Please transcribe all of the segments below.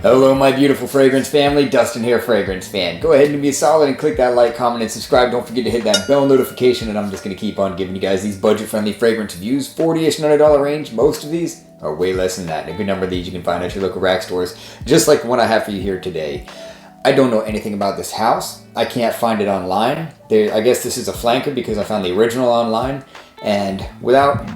Hello my beautiful fragrance family, Dustin here, fragrance fan. Go ahead and be solid and click that like, comment, and subscribe. Don't forget to hit that bell notification, and I'm just going to keep on giving you guys these budget-friendly fragrance reviews. $40-ish and $100 range. Most of these are way less than that. And a good number of these you can find at your local rack stores, just like the one I have for you here today. I don't know anything about this house. I can't find it online. I guess this is a flanker because I found the original online. And without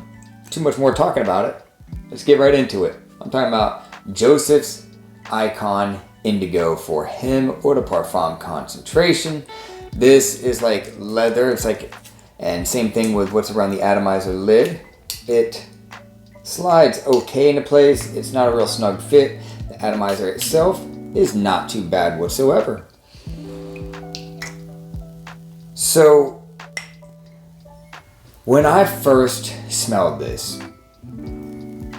too much more talking about it, let's get right into it. I'm talking about Joseph's Icon Indigo for Him Eau de Parfum concentration. This is like leather. It's like, and same thing with what's around the atomizer lid. It slides okay into place. It's not a real snug fit. The atomizer itself is not too bad whatsoever. So when I first smelled this,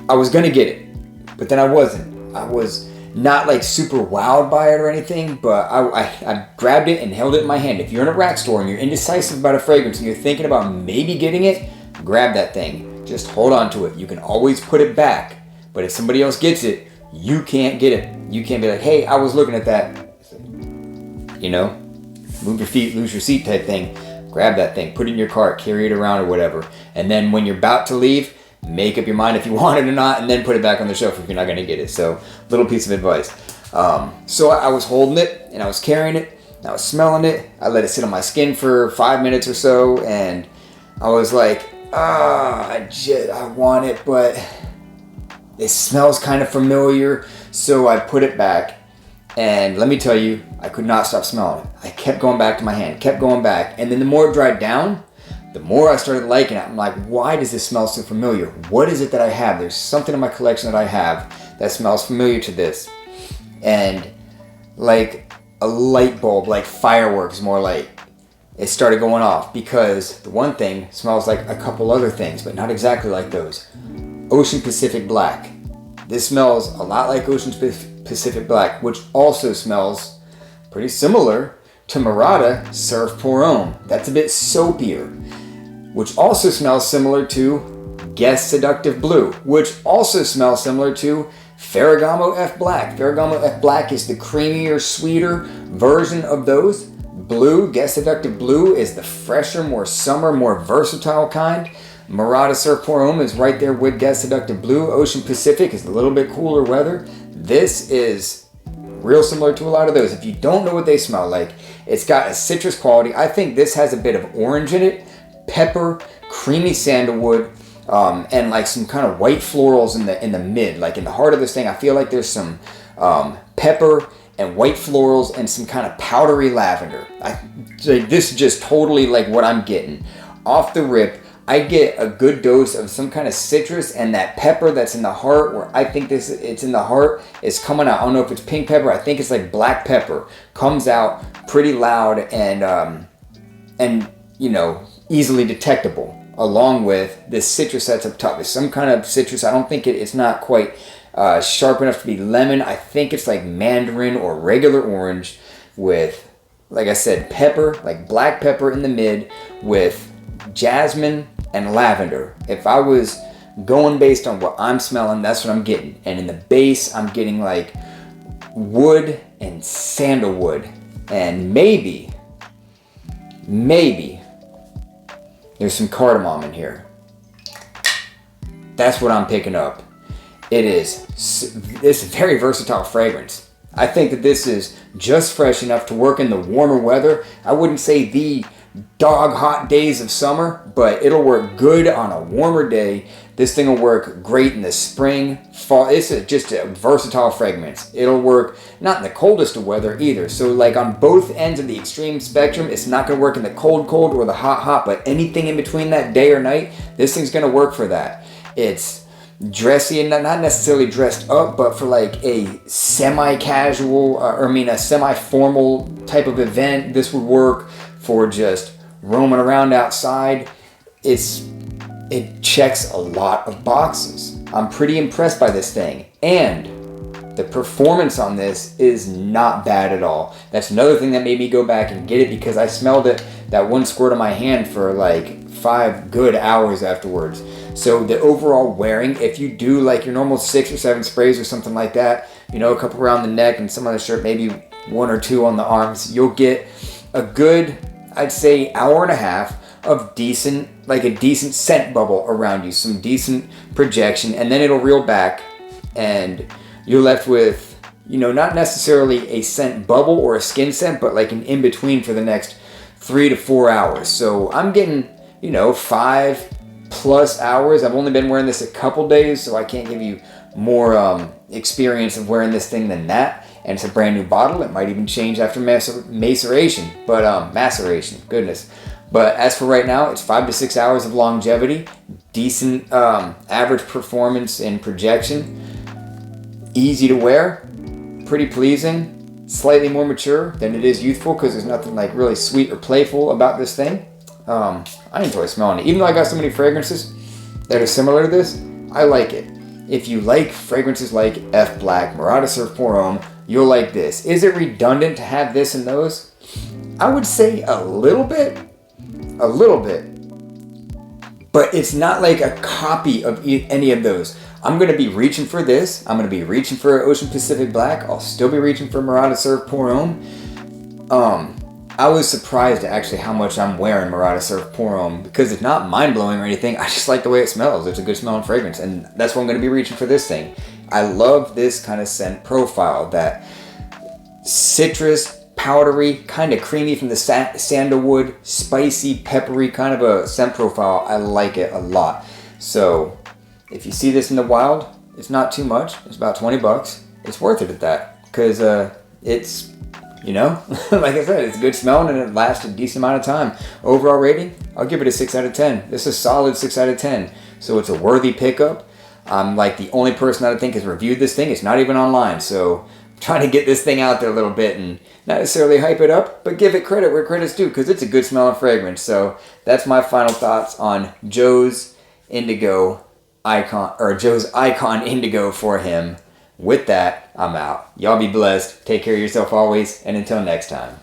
I was gonna get it, but then I wasn't. I was not like super wowed by it or anything, but I grabbed it and held it in my hand. If you're in a rack store and you're indecisive about a fragrance and you're thinking about maybe getting it, grab that thing. Just hold on to it. You can always put it back, but if somebody else gets it, you can't get it. You can't be like, hey, I was looking at that. You know, move your feet, lose your seat type thing. Grab that thing, put it in your cart, carry it around or whatever. And then when you're about to leave, make up your mind if you want it or not, and then put it back on the shelf if you're not going to get it. So, little piece of advice. So I was holding it, and I was carrying it, and I was smelling it. I let it sit on my skin for 5 minutes or so, and I was like, I want it, but it smells kind of familiar. So I put it back, and let me tell you, I could not stop smelling it. I kept going back to my hand, kept going back, and then the more it dried down, the more I started liking it. I'm like, why does this smell so familiar? What is it that I have? There's something in my collection that I have that smells familiar to this. And like a light bulb, like fireworks more like, it started going off because the one thing smells like a couple other things, but not exactly like those. Ocean Pacific Black. This smells a lot like Ocean Pacific Black, which also smells pretty similar to Murata Surf Pour Homme. That's a bit soapier, which also smells similar to Guess Seductive Blue, which also smells similar to Ferragamo F Black. Ferragamo F Black is the creamier, sweeter version of those. Blue, Guess Seductive Blue, is the fresher, more summer, more versatile kind. Murata Surf Pour Homme is right there with Guess Seductive Blue. Ocean Pacific is a little bit cooler weather. This is real similar to a lot of those. If you don't know what they smell like, it's got a citrus quality. I think this has a bit of orange in it, pepper, creamy sandalwood, and like some kind of white florals in the mid, like in the heart of this thing. I feel like there's some pepper and white florals and some kind of powdery lavender. This is just totally like what I'm getting off the rip. I get a good dose of some kind of citrus, and that pepper that's in the heart, where I think it's in the heart, is coming out. I don't know if it's pink pepper. I think it's like black pepper. Comes out pretty loud and you know, easily detectable, along with this citrus that's up top. There's some kind of citrus. I don't think it's not quite sharp enough to be lemon. I think it's like mandarin or regular orange with, like I said, pepper, like black pepper in the mid with jasmine and lavender. If I was going based on what I'm smelling, that's what I'm getting. And in the base, I'm getting like wood and sandalwood, and maybe there's some cardamom in here. That's what I'm picking up. It's a very versatile fragrance. I think that this is just fresh enough to work in the warmer weather. I wouldn't say the dog hot days of summer, but it'll work good on a warmer day. This thing will work great in the spring, fall. It's just a versatile fragrance. It'll work not in the coldest of weather either. So like on both ends of the extreme spectrum, it's not going to work in the cold or the hot, but anything in between that, day or night, this thing's going to work for that. It's dressy and not necessarily dressed up, but for like a semi-casual, a semi-formal type of event, this would work. For just roaming around outside, it checks a lot of boxes. I'm pretty impressed by this thing, and the performance on this is not bad at all. That's another thing that made me go back and get it, because I smelled it, that one squirt on my hand, for like 5 good hours afterwards. So the overall wearing, if you do like your normal 6 or 7 sprays or something like that, you know, a couple around the neck and some on the shirt, maybe 1 or 2 on the arms, you'll get a good, I'd say, hour and a half of decent, like a decent scent bubble around you, some decent projection, and then it'll reel back and you're left with, you know, not necessarily a scent bubble or a skin scent, but like an in-between for the next 3 to 4 hours. So I'm getting, you know, 5+ hours. I've only been wearing this a couple days, so I can't give you more experience of wearing this thing than that. And it's a brand new bottle. It might even change after maceration, but maceration, goodness. But as for right now, it's 5 to 6 hours of longevity, decent average performance and projection, easy to wear, pretty pleasing, slightly more mature than it is youthful because there's nothing like really sweet or playful about this thing. I enjoy smelling it. Even though I got so many fragrances that are similar to this, I like it. If you like fragrances like F Black, Murata Surf Pour Homme, you'll like this. Is it redundant to have this and those? I would say a little bit, but it's not like a copy of any of those. I'm going to be reaching for this. I'm going to be reaching for Ocean Pacific Black. I'll still be reaching for Murata Surf Pour Homme. I was surprised at actually how much I'm wearing Murata Surf Pour Homme because it's not mind-blowing or anything. I just like the way it smells. It's a good smelling fragrance, and that's why I'm going to be reaching for this thing. I love this kind of scent profile, that citrus, powdery, kind of creamy from the sandalwood, spicy, peppery kind of a scent profile. I like it a lot. So if you see this in the wild, it's not too much. It's about $20. It's worth it at that because it's, you know, like I said, it's good smelling and it lasts a decent amount of time. Overall rating, I'll give it a 6 out of 10. This is a solid 6 out of 10. So it's a worthy pickup. I'm like the only person that I think has reviewed this thing. It's not even online. So I'm trying to get this thing out there a little bit and not necessarily hype it up, but give it credit where credit's due because it's a good smelling fragrance. So that's my final thoughts on Joe's Indigo Icon, or Joe's Icon Indigo for him. With that, I'm out. Y'all be blessed. Take care of yourself always. And until next time.